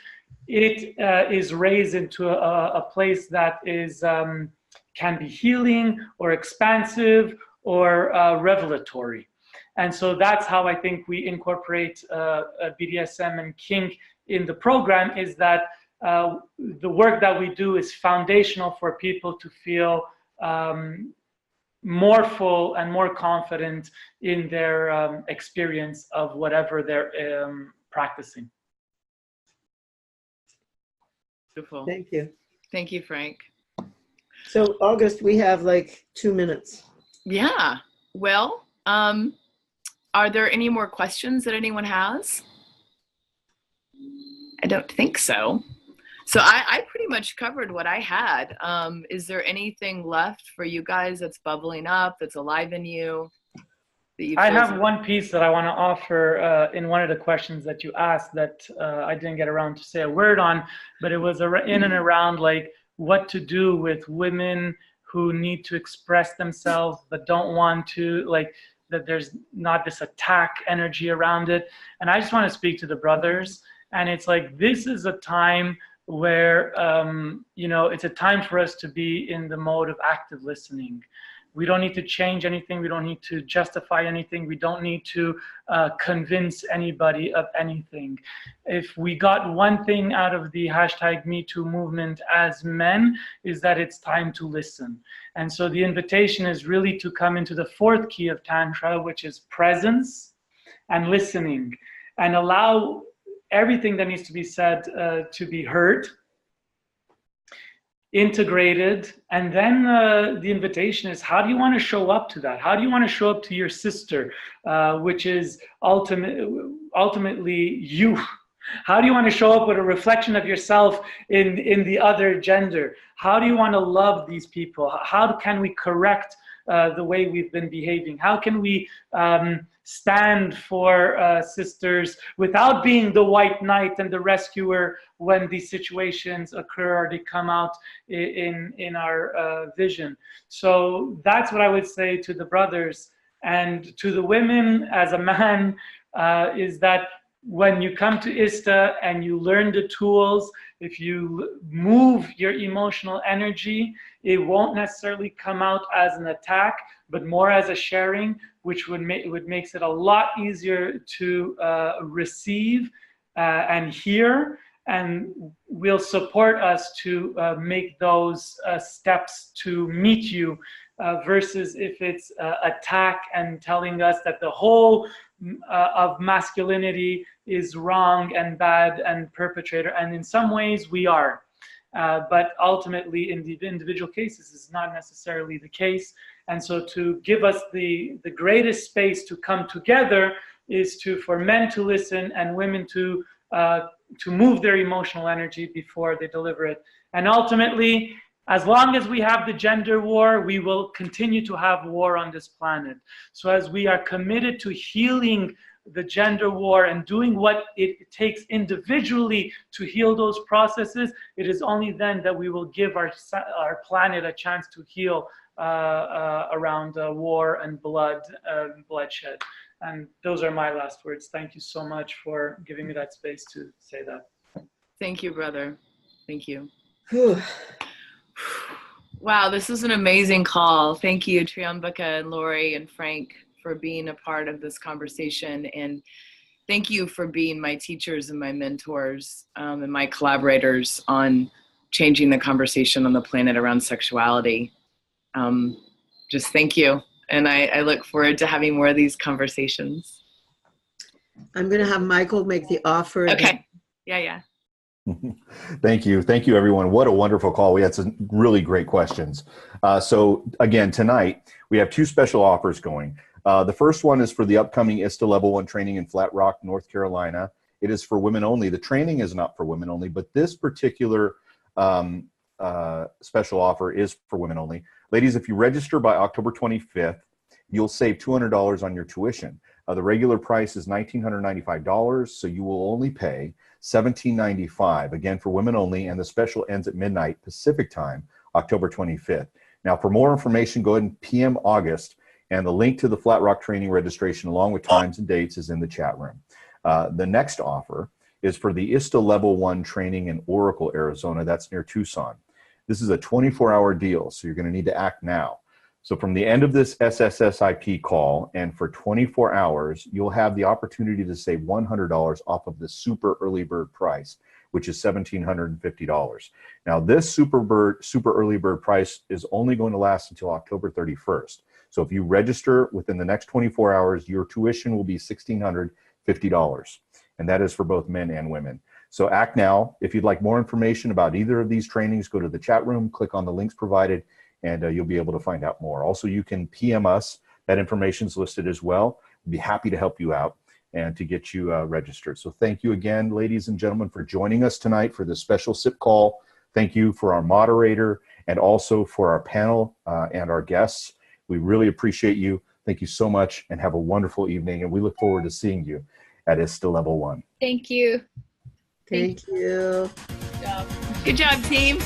it is raised into a place that is can be healing or expansive or revelatory. And so that's how I think we incorporate BDSM and kink in the program, is that the work that we do is foundational for people to feel more full and more confident in their experience of whatever they're practicing. Beautiful. Thank you. Thank you, Frank. So August, we have like 2 minutes. Yeah. Well, are there any more questions that anyone has? I don't think so. So I pretty much covered what I had. Is there anything left for you guys that's bubbling up, that's alive in you? I have one piece that I want to offer in one of the questions that you asked that I didn't get around to say a word on, but it was in and around like what to do with women who need to express themselves but don't want to, like that there's not this attack energy around it. And I just want to speak to the brothers. And it's like, this is a time where, you know, it's a time for us to be in the mode of active listening. We don't need to change anything. We don't need to justify anything. We don't need to convince anybody of anything. If we got one thing out of the #MeToo movement as men, is that it's time to listen. And so the invitation is really to come into the 4th key of Tantra, which is presence and listening, and allow everything that needs to be said to be heard, integrated, and then the invitation is, how do you want to show up to that? How do you want to show up to your sister, which is ultimately you? How do you want to show up with a reflection of yourself in the other gender? How do you want to love these people? How can we correct the way we've been behaving? How can we stand for sisters without being the white knight and the rescuer when these situations occur or they come out in our vision? So that's what I would say to the brothers. And to the women, as a man, is that when you come to ISTA and you learn the tools, if you move your emotional energy, it won't necessarily come out as an attack, but more as a sharing, which makes it a lot easier to receive and hear, and will support us to make those steps to meet you, versus if it's attack and telling us that the whole of masculinity is wrong and bad and perpetrator. And in some ways we are, but ultimately in the individual cases is not necessarily the case. And so to give us the greatest space to come together is for men to listen and women to move their emotional energy before they deliver it. And ultimately, as long as we have the gender war, we will continue to have war on this planet. So as we are committed to healing the gender war and doing what it takes individually to heal those processes, it is only then that we will give our planet a chance to heal around war and bloodshed. And those are my last words. Thank you so much for giving me that space to say that. Thank you, brother. Thank you. Whew. Wow, this is an amazing call. Thank you, Triambaka and Lori and Frank, for being a part of this conversation. And thank you for being my teachers and my mentors and my collaborators on changing the conversation on the planet around sexuality. Just thank you. And I look forward to having more of these conversations. I'm going to have Michael make the offer. Okay. Yeah. Thank you. Thank you, everyone. What a wonderful call. We had some really great questions. So again, tonight, we have two special offers going. The first one is for the upcoming ISTA Level 1 training in Flatrock, North Carolina. It is for women only. The training is not for women only, but this particular special offer is for women only. Ladies, if you register by October 25th, you'll save $200 on your tuition. The regular price is $1,995, so you will only pay $1,795, again for women only, and the special ends at midnight Pacific time, October 25th. Now, for more information, go ahead and PM August, and the link to the Flatrock training registration along with times and dates is in the chat room. The next offer is for the ISTA Level 1 training in Oracle, Arizona. That's near Tucson. This is a 24-hour deal, so you're going to need to act now. So from the end of this SSSIP call and for 24 hours, you'll have the opportunity to save $100 off of the super early bird price, which is $1,750. Now this super early bird price is only going to last until October 31st. So if you register within the next 24 hours, your tuition will be $1,650. And that is for both men and women. So act now. If you'd like more information about either of these trainings, go to the chat room, click on the links provided, and you'll be able to find out more. Also, you can PM us. That information is listed as well. We'd be happy to help you out and to get you registered. So thank you again, ladies and gentlemen, for joining us tonight for this special SIP call. Thank you for our moderator and also for our panel and our guests. We really appreciate you. Thank you so much and have a wonderful evening. And we look forward to seeing you at ISTA Level 1. Thank you. Thank you. Good job. Good job, team.